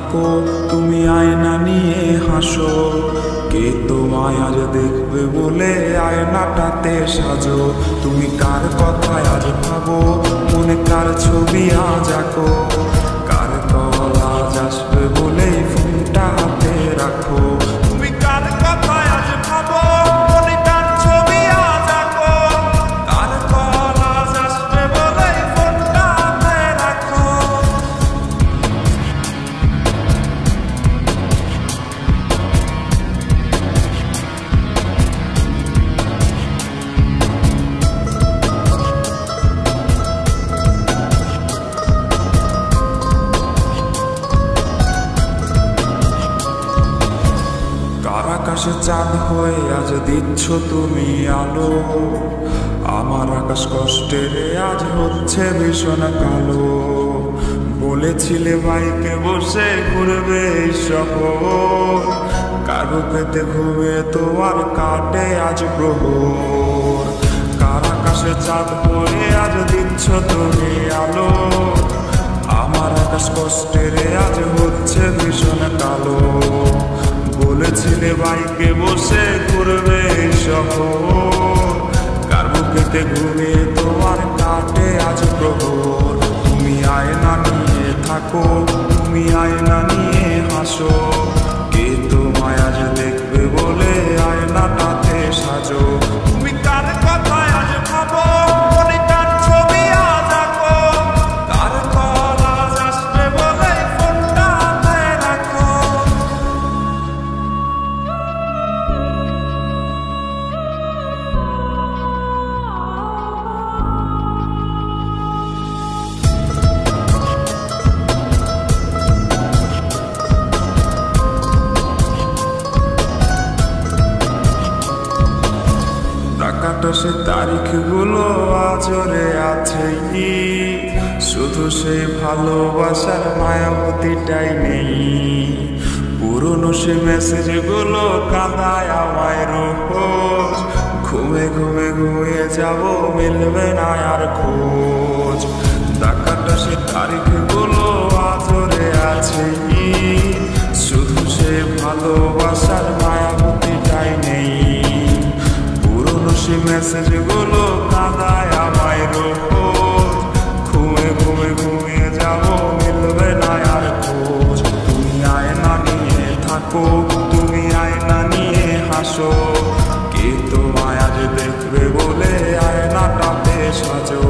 থাকো, তুমি আয়না নিয়ে হাসো। কে তোমায় আজ দেখবে বলে আয়নাটাতে সাজো। তুমি কার কথায় আজ ভাবো, মনে কার ছবি আজ আঁকো। কার কল আজ আসবে বলে ফোনটা হাতে রাখো। তুমি কার কথায় আজ ভাবো, মনে কার ছবি আজ আঁকো। কার কল আজ আসবে বলে ফোনটা হাতে রাখো। কার আকাশে চাঁদ হয়ে আজ দিচ্ছ তুমি আলো। আমার আকাশ কষ্টের আজ হচ্ছে ভীষণ কালো। বলেছিলে বাইকে বসে ঘুরবে এই শহর, কার বুকেতে ঘুমে তোমার কাটে আজ প্রহর। কার আকাশে চাঁদ হয়ে আজ দিচ্ছ তুমি আলো। আমার আকাশ কষ্টের আজ হচ্ছে ভীষণ কালো। বলেছিলে বাইকে বসে ঘুরবে শহর, কার বুকেতে ঘুমিয়ে তোমার কাটে আজ প্রহর। তুমি আয়না নিয়ে থাকো, তুমি আয়না নিয়ে হাসো। কে তোমায় আজ দেখবে বলে আয়নাটাতে সাজো। তুমি কার কথায় আজ ভাবো, মনে কার ছবি আজ আঁকো। কার কল আজ আসবে বলে ফোনটা হাতে রাখো। টাকাটা সে তারিখগুলো আজরে আছে, শুধু সেই ভালোবাসার মায়াবতীটাই নেই। পুরনো সে মেসেজগুলো কাঁদায় আমায় রোজ। ঘুমে ঘুমে ঘুমিয়ে যাব, মিলবে না আর খোঁজ। টাকাটা সে তারিখগুলো আজরে আছে, শুধু সে ভালোবাসার মায়াবতীটাই নেই। সে মেসেজগুলো কাঁদায় আমায় রোজ। ঘুমে ঘুমে ঘুমিয়ে যাব, মিলবে না আর খোঁজ। তুমি আয়না নিয়ে থাকো, তুমি আয়না নিয়ে হাসো। কে তোমায় আজ দেখবে বলে আয়নাটাতে সাজো।